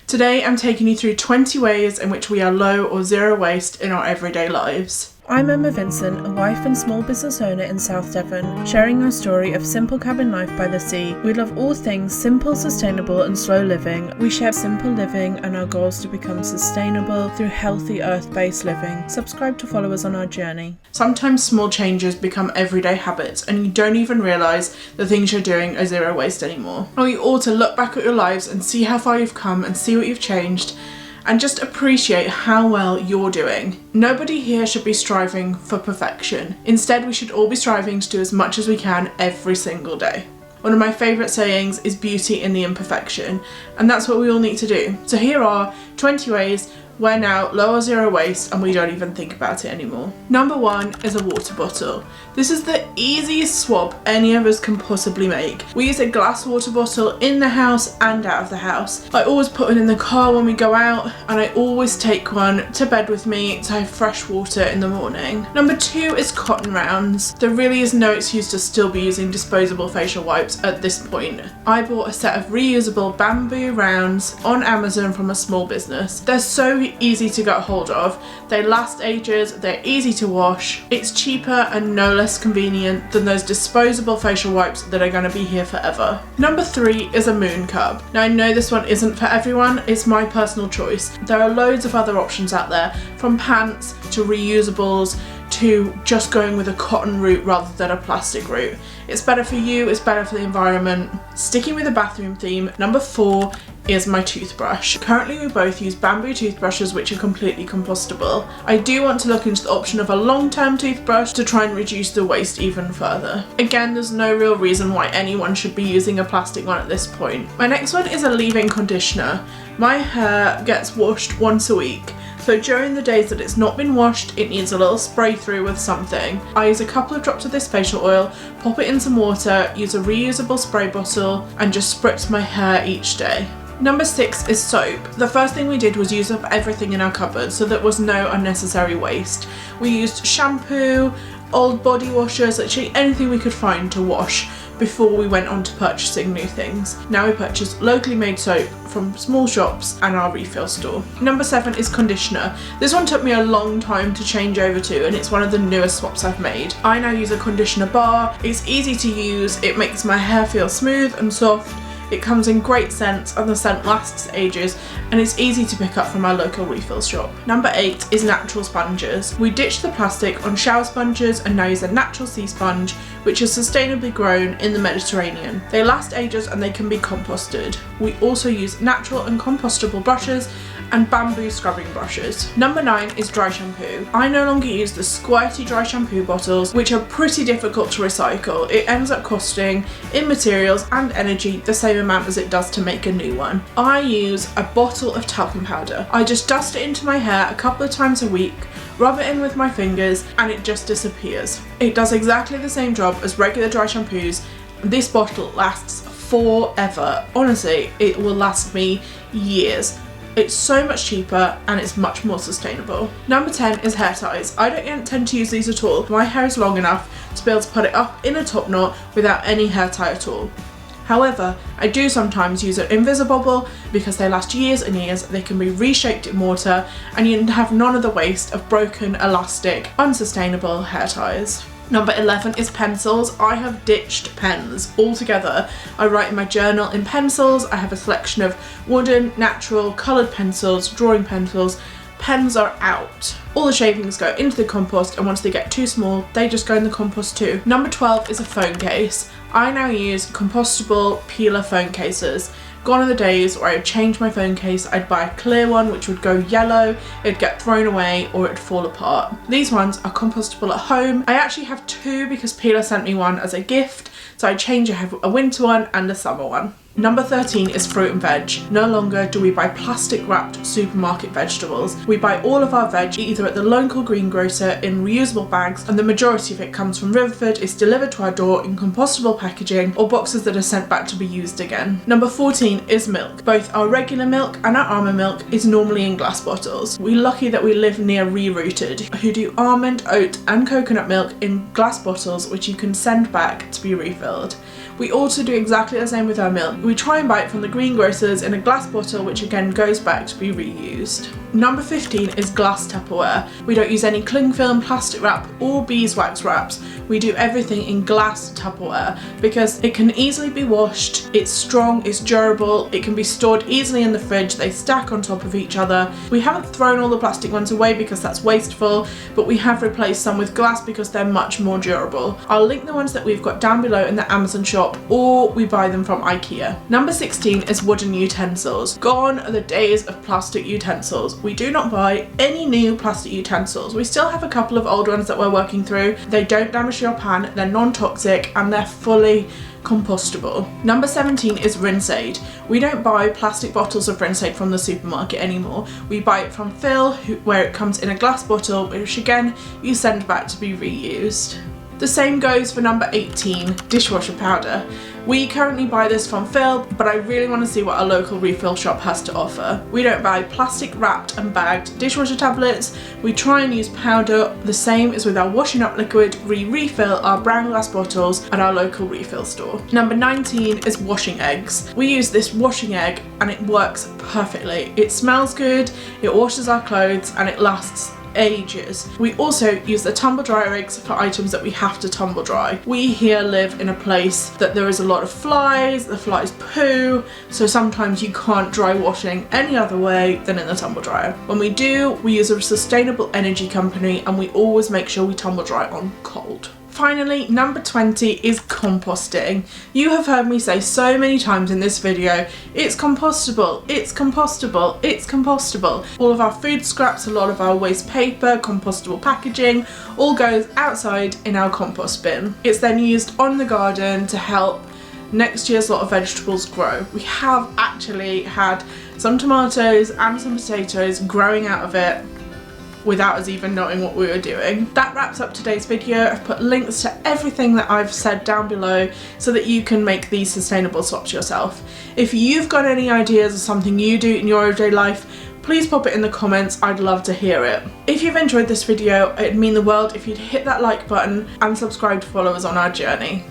Today I'm taking you through 20 ways in which we are low or zero waste in our everyday lives. I'm Emma Vincent, a wife and small business owner in South Devon, sharing our story of simple cabin life by the sea. We love all things simple, sustainable and slow living. We share simple living and our goals to become sustainable through healthy earth-based living. Subscribe to follow us on our journey. Sometimes small changes become everyday habits and you don't even realise the things you're doing are zero waste anymore. Or you ought to look back at your lives and see how far you've come and see what you've changed, and just appreciate how well you're doing. Nobody here should be striving for perfection. Instead, we should all be striving to do as much as we can every single day. One of my favourite sayings is beauty in the imperfection, and that's what we all need to do. So here are 20 ways we're now low or zero waste and we don't even think about it anymore. Number 1 is a water bottle. This is the easiest swap any of us can possibly make. We use a glass water bottle in the house and out of the house. I always put one in the car when we go out, and I always take one to bed with me to have fresh water in the morning. Number 2 is cotton rounds. There really is no excuse to still be using disposable facial wipes at this point. I bought a set of reusable bamboo rounds on Amazon from a small business. They're so easy to get hold of, they last ages, they're easy to wash, it's cheaper and no less convenient than those disposable facial wipes that are going to be here forever. Number 3 is a moon cup. Now I know this one isn't for everyone, it's my personal choice. There are loads of other options out there, from pants to reusables to just going with a cotton route rather than a plastic route. It's better for you, it's better for the environment. Sticking with the bathroom theme, number 4 is my toothbrush. Currently we both use bamboo toothbrushes which are completely compostable. I do want to look into the option of a long-term toothbrush to try and reduce the waste even further. Again, there's no real reason why anyone should be using a plastic one at this point. My next one is a leave-in conditioner. My hair gets washed once a week, so during the days that it's not been washed, it needs a little spray through with something. I use a couple of drops of this facial oil, pop it in some water, use a reusable spray bottle and just spritz my hair each day. Number 6 is soap. The first thing we did was use up everything in our cupboard so there was no unnecessary waste. We used shampoo, old body washers, literally anything we could find to wash before we went on to purchasing new things. Now we purchase locally made soap from small shops and our refill store. Number 7 is conditioner. This one took me a long time to change over to, and it's one of the newest swaps I've made. I now use a conditioner bar. It's easy to use, it makes my hair feel smooth and soft. It comes in great scents and the scent lasts ages, and it's easy to pick up from our local refill shop. Number 8 is Natrual Sponges. We ditched the plastic on shower sponges and now use a natural sea sponge which is sustainably grown in the Mediterranean. They last ages and they can be composted. We also use natural and compostable brushes and bamboo scrubbing brushes. Number 9 is dry shampoo. I no longer use the squirty dry shampoo bottles, which are pretty difficult to recycle. It ends up costing in materials and energy the same amount as it does to make a new one. I use a bottle of talcum powder. I just dust it into my hair a couple of times a week, rub it in with my fingers and it just disappears. It does exactly the same job as regular dry shampoos. This bottle lasts forever. Honestly, it will last me years. It's so much cheaper and it's much more sustainable. Number 10 is hair ties. I don't tend to use these at all. My hair is long enough to be able to put it up in a top knot without any hair tie at all. However, I do sometimes use an Resuable because they last years and years, they can be reshaped in mortar and you have none of the waste of broken, elastic, unsustainable hair ties. Number 11 is pencils. I have ditched pens altogether. I write in my journal in pencils. I have a selection of wooden, natural, coloured pencils, drawing pencils. Pens are out. All the shavings go into the compost, and once they get too small, they just go in the compost too. Number 12 is a phone case. I now use compostable peeler phone cases. Gone are the days where I would change my phone case, I'd buy a clear one which would go yellow, it'd get thrown away or it'd fall apart. These ones are compostable at home. I actually have 2 because Peeler sent me one as a gift, so I change, I have a winter one and a summer one. Number 13 is fruit and veg. No longer do we buy plastic wrapped supermarket vegetables. We buy all of our veg either at the local greengrocer in reusable bags, and the majority of it comes from Riverford, is delivered to our door in compostable packaging or boxes that are sent back to be used again. Number 14 is milk. Both our regular milk and our almond milk is normally in glass bottles. We're lucky that we live near Rerooted, who do almond, oat and coconut milk in glass bottles which you can send back to be refilled. We also do exactly the same with our milk. We try and buy it from the greengrocers in a glass bottle, which again goes back to be reused. Number 15 is glass Tupperware. We don't use any cling film, plastic wrap or beeswax wraps. We do everything in glass Tupperware because it can easily be washed, it's strong, it's durable, it can be stored easily in the fridge, they stack on top of each other. We haven't thrown all the plastic ones away because that's wasteful, but we have replaced some with glass because they're much more durable. I'll link the ones that we've got down below in the Amazon shop, or we buy them from IKEA. Number 16 is wooden utensils. Gone are the days of plastic utensils. We do not buy any new plastic utensils. We still have a couple of old ones that we're working through. They don't damage your pan, they're non-toxic, and they're fully compostable. Number 17 is Rinse-Aid. We don't buy plastic bottles of Rinse-Aid from the supermarket anymore. We buy it from Phil, where it comes in a glass bottle, which again you send back to be reused. The same goes for number 18, dishwasher powder. We currently buy this from Phil, but I really want to see what our local refill shop has to offer. We don't buy plastic wrapped and bagged dishwasher tablets. We try and use powder, the same as with our washing up liquid. We refill our brown glass bottles at our local refill store. Number 19 is washing eggs. We use this washing egg and it works perfectly. It smells good, it washes our clothes, and it lasts ages. We also use the tumble dryer eggs for items that we have to tumble dry. We here live in a place that there is a lot of flies, the flies poo, so sometimes you can't dry washing any other way than in the tumble dryer. When we do, we use a sustainable energy company and we always make sure we tumble dry on cold. Finally, number 20 is composting. You have heard me say so many times in this video, it's compostable, it's compostable, it's compostable. All of our food scraps, a lot of our waste paper, compostable packaging, all goes outside in our compost bin. It's then used on the garden to help next year's lot of vegetables grow. We have actually had some tomatoes and some potatoes growing out of it without us even knowing what we were doing. That wraps up today's video. I've put links to everything that I've said down below so that you can make these sustainable swaps yourself. If you've got any ideas of something you do in your everyday life, please pop it in the comments, I'd love to hear it. If you've enjoyed this video, it'd mean the world if you'd hit that like button and subscribe to follow us on our journey.